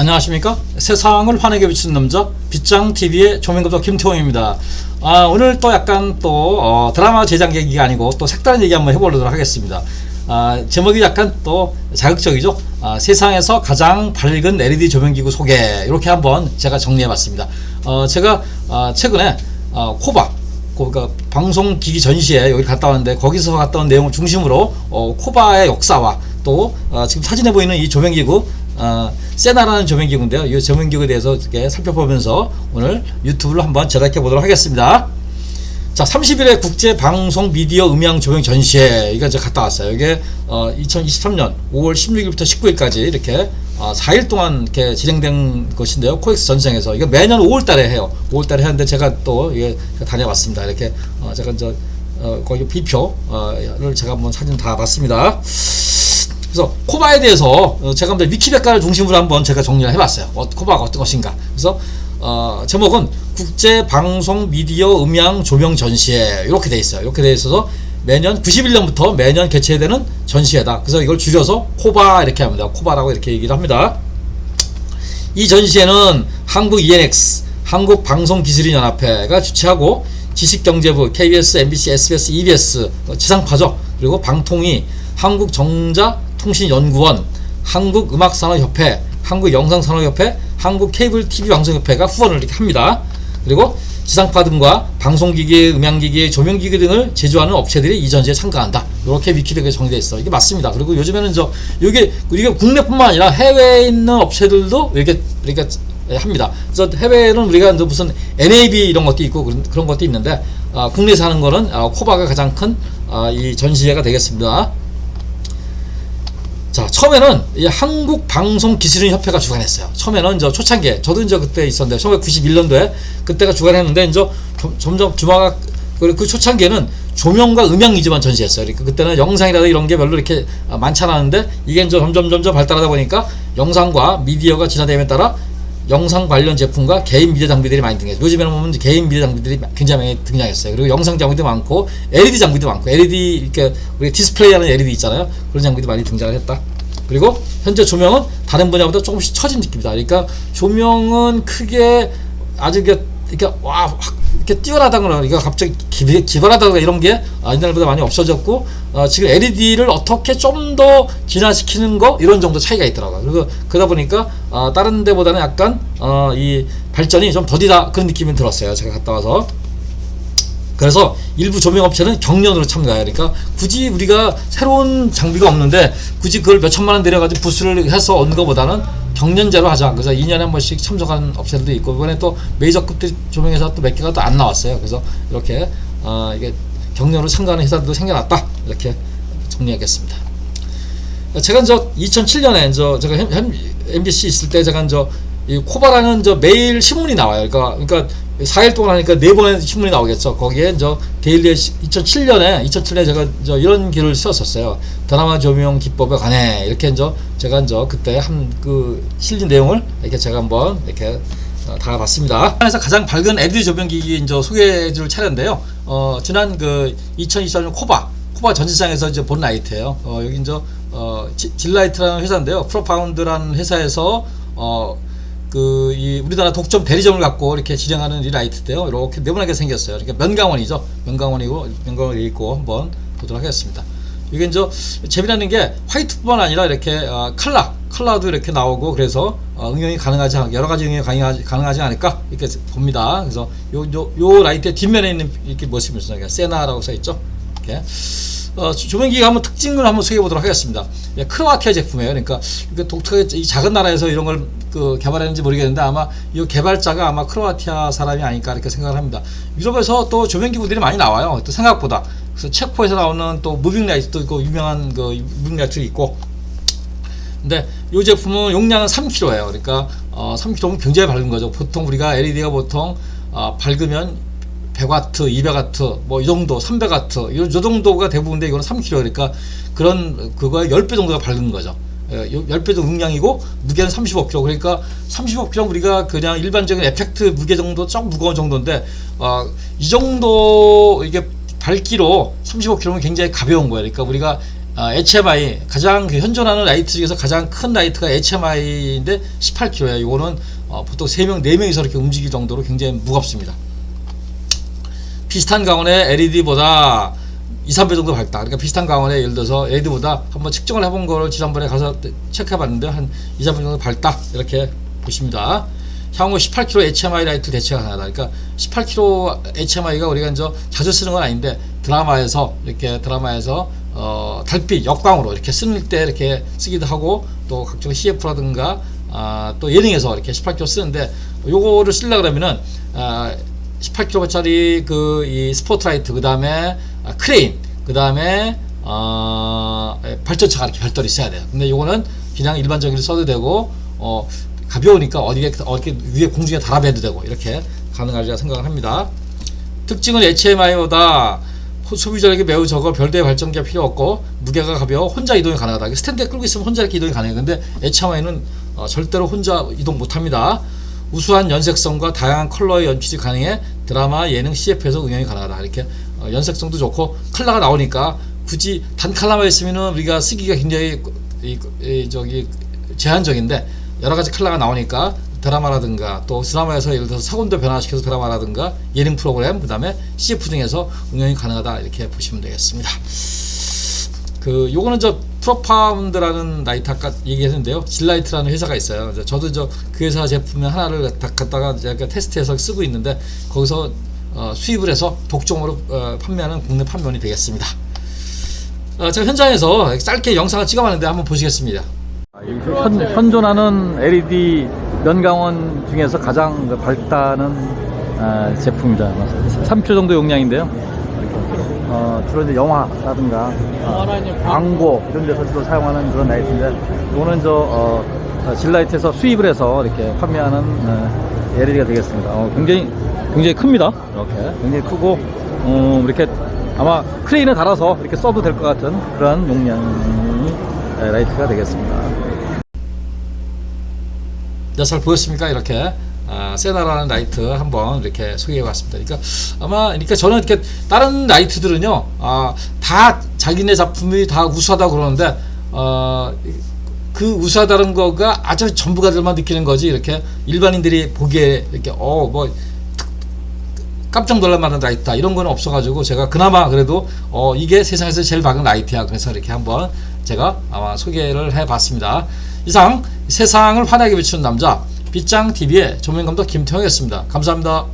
안녕하십니까? 세상을 환하게 비추는 남자 빗장TV의 조명검사 김태홍입니다. 오늘 또 약간 또 드라마 제작 얘기가 아니고 또 색다른 얘기 한번 해보도록 하겠습니다. 제목이 약간 또 자극적이죠. 세상에서 가장 밝은 LED 조명기구 소개, 이렇게 한번 제가 정리해봤습니다. 제가 최근에 코바, 그러니까 방송기기 전시회 여기 갔다 왔는데, 거기서 갔다 온 내용을 중심으로 코바의 역사와 또 지금 사진에 보이는 이 조명기구 세나라는 조명기구인데요. 이 조명기구에 대해서 이렇게 살펴보면서 오늘 유튜브를 한번 제작해 보도록 하겠습니다. 자, 30일에 국제 방송 미디어 음향 조명 전시회, 이거 제가 갔다 왔어요. 이게 2023년 5월 16일부터 19일까지 이렇게 4일 동안 이렇게 진행된 것인데요. 코엑스 전시장에서 이거 매년 5월달에 해요. 5월달에 하는데 제가 또 이게 다녀왔습니다. 이렇게 제가 거기 비표를 제가 한번 사진 다 봤습니다. 그래서 코바에 대해서 제가 한번 위키백과를 중심으로 한번 제가 정리를 해봤어요. 코바가 어떤 것인가. 그래서 제목은 국제 방송 미디어 음향 조명 전시회, 이렇게 돼 있어요. 이렇게 돼 있어서 매년 91년부터 매년 개최되는 전시회다. 그래서 이걸 줄여서 코바 이렇게 합니다. 코바라고 이렇게 얘기를 합니다. 이 전시회는 한국 ENX, 한국방송기술인연합회가 주최하고 지식경제부, KBS, MBC, SBS, EBS, 지상파죠. 그리고 방통위, 한국정자통신연구원, 한국음악산업협회, 한국영상산업협회, 한국케이블TV방송협회가 후원을 이렇게 합니다. 그리고 지상파 등과 방송기기, 음향기기, 조명기기 등을 제조하는 업체들이 이 전시에 참가한다. 이렇게 위키백과에 정리되어 있어. 이게 맞습니다. 그리고 요즘에는 이게 우리가 국내뿐만 아니라 해외에 있는 업체들도 이렇게 합니다. 그래서 해외에는 우리가 무슨 NAB 이런 것도 있고 그런 것도 있는데, 국내에서 하는 거는 코바가 가장 큰 이 전시회가 되겠습니다. 자, 처음에는 이 한국방송기술인협회가 주관했어요. 처음에는 초창기에 저도 그때 있었는데, 1991년도에 그때가 주관했는데, 점점 주마가 그 초창기에는 조명과 음향 위주만 전시했어요. 그러니까 그때는 영상이라든가 이런 게 별로 이렇게 많지 않았는데, 이게 점점 발달하다 보니까 영상과 미디어가 진화됨에 따라 영상 관련 제품과 개인 미디어 장비들이 많이 등장했어요. 요즘에는 보면 개인 미디어 장비들이 굉장히 많이 등장했어요. 그리고 영상 장비도 많고 LED 장비도 많고, LED 이렇게 우리 디스플레이하는 LED 있잖아요. 그런 장비도 많이 등장을 했다. 그리고 현재 조명은 다른 분야보다 조금씩 처진 느낌이다. 그러니까 조명은 크게 아주 이렇게 이렇게 뛰어나다거나, 그러니까 갑자기 기발하다거나 이런 게 옛날보다 많이 없어졌고, 지금 LED를 어떻게 좀 더 진화시키는 거, 이런 정도 차이가 있더라고요. 그리고 그러다 보니까 다른 데보다는 약간 이 발전이 좀 더디다, 그런 느낌이 들었어요. 제가 갔다 와서. 그래서 일부 조명업체는 경연으로 참가해요. 그러니까 굳이 우리가 새로운 장비가 없는데 굳이 그걸 몇 천만 원 들여가지고 부스를 해서 얻는 것보다는 경연제로 하자. 그래서 2년에 한 번씩 참석하는 업체들도 있고, 이번에 또 메이저급 조명회사 또 몇 개가 또 안 나왔어요. 그래서 이렇게 이게 경연으로 참가하는 회사들도 생겨났다. 이렇게 정리하겠습니다. 제가 2007년에 제가 MBC 있을 때 제가 이 코바라는 매일 신문이 나와요. 그러니까 4일 동안 하니까 4번의 신문이 나오겠죠. 거기에 데일리에 2007년에 제가 이런 글을 썼었어요. 드라마 조명 기법에 관해, 이렇게 제가 그때 실린 내용을 이렇게 제가 한번 이렇게 달아봤습니다. 그래서 가장 밝은 LED 조명기기 소개해줄 차례인데요. 지난 2024년 코바 전시장에서 본 라이트예요. 여기 질라이트라는 회사인데요. 프로파운드라는 회사에서 이 우리나라 독점 대리점을 갖고 이렇게 진행하는 이 라이트인데요. 이렇게 네모나게 생겼어요. 이렇게 면광원이죠. 면광원이 있고 한번 보도록 하겠습니다. 이게 재미나는 게 화이트뿐만 아니라 이렇게 컬러도 이렇게 나오고, 그래서 응용이 가능하지, 여러 가지 응용이 가능하지 않을까, 이렇게 봅니다. 그래서 요 라이트의 뒷면에 있는 이렇게 모습이 있어요. 세나라고 써 있죠. 이렇게. 조명기가 한번 특징을 한번 소개해 보도록 하겠습니다. 크로아티아 제품이에요. 그러니까 독특하게 이 작은 나라에서 이런 걸 개발했는지 모르겠는데, 아마 이 개발자가 아마 크로아티아 사람이 아닐까, 이렇게 생각을 합니다. 유럽에서 또 조명기구들이 많이 나와요. 또 생각보다. 그래서 체코에서 나오는 또 무빙라이트도 있고, 유명한 무빙라이트도 있고. 근데 이 제품은 용량은 3kg예요. 그러니까 3kg면 굉장히 밝은 거죠. 보통 우리가 LED가 보통 밝으면 100W, 200W, 뭐 이 정도, 300W, 요 정도가 대부분인데, 이거는 3kg. 그러니까 그거의 10배 정도가 밝은 거죠. 10배 정도 용량이고, 무게는 35kg. 그러니까 35kg 우리가 그냥 일반적인 에펙트 무게 정도, 좀 무거운 정도인데, 이 정도 이게 밝기로 35kg면 굉장히 가벼운 거예요. 그러니까 우리가 HMI 가장 그 현존하는 라이트 중에서 가장 큰 라이트가 HMI인데 18kg예요. 이거는 보통 3명, 4명이서 이렇게 움직일 정도로 굉장히 무겁습니다. 비슷한 강원의 LED보다 2, 3배 정도 밝다. 그러니까 비슷한 강원에 예를 들어서 LED보다 한번 측정을 해본 거를 지난번에 가서 체크해봤는데 한 2, 3배 정도 밝다. 이렇게 보십니다. 향후 18kg HMI 라이트 대체가 가능하다. 그러니까 18kg HMI가 우리가 이제 자주 쓰는 건 아닌데 드라마에서 달빛 역광으로 이렇게 쓸 때 이렇게 쓰기도 하고 또 각종 CF라든가 또 예능에서 이렇게 18kg 쓰는데 요거를 쓰려 그러면은 18kg짜리 그 이 스포트라이트 그 다음에 크레인 그 다음에 발전차가 이렇게 별도로 있어야 돼요. 근데 요거는 그냥 일반적으로 써도 되고 가벼우니까 어디 위에 공중에 달아배도 되고 이렇게 가능하리라 생각을 합니다. 특징은 HMI보다 소비자에게 매우 적어 별도의 발전기가 필요 없고 무게가 가벼워 혼자 이동이 가능하다. 스탠드에 끌고 있으면 혼자 이렇게 이동이 가능해요. 근데 HMI는 절대로 혼자 이동 못합니다. 우수한 연색성과 다양한 컬러의 연출이 가능해 드라마, 예능, CF에서 응용이 가능하다. 이렇게 연색성도 좋고 컬러가 나오니까 굳이 단 컬러만 있으면은 우리가 쓰기가 굉장히 제한적인데 여러 가지 컬러가 나오니까 드라마라든가 또 드라마에서 예를 들어서 사운드 변화시켜서 드라마라든가 예능 프로그램 그 다음에 CF 등에서 응용이 가능하다 이렇게 보시면 되겠습니다. 요거는 프로파운드라는 라이트 아까 얘기했는데요. 질라이트라는 회사가 있어요. 저도 그 회사 제품 하나를 갖다가 제가 테스트해서 쓰고 있는데 거기서 수입을 해서 독점으로 판매하는 국내 판매원이 되겠습니다. 제가 현장에서 짧게 영상을 찍어봤는데 한번 보시겠습니다. 현존하는 LED 면광원 중에서 가장 밝다는 제품입니다. 3kg 정도 용량인데요. 주로 이제 영화라든가 광고 이런 데서 주로 사용하는 그런 라이트인데, 이거는 질라이트에서 수입을 해서 이렇게 판매하는 LED가 되겠습니다. 굉장히 큽니다. 이렇게 굉장히 크고 이렇게 아마 크레인을 달아서 이렇게 써도 될 것 같은 그런 용량의 라이트가 되겠습니다. 잘 보였습니까? 이렇게 세나라는 라이트 한번 이렇게 소개해봤습니다. 그러니까 저는 이렇게 다른 라이트들은요, 다 자기네 작품이 다 우수하다고 그러는데 그 우수하다는 거가 아주 전부가들만 느끼는 거지, 이렇게 일반인들이 보기에 이렇게 깜짝 놀랄만한 라이트다 이런 거는 없어가지고 제가 그나마 그래도 이게 세상에서 제일 밝은 라이트야, 그래서 이렇게 한번 제가 아마 소개를 해봤습니다. 이상 세상을 환하게 비추는 남자 빗장TV의 조명감독 김태형이었습니다. 감사합니다.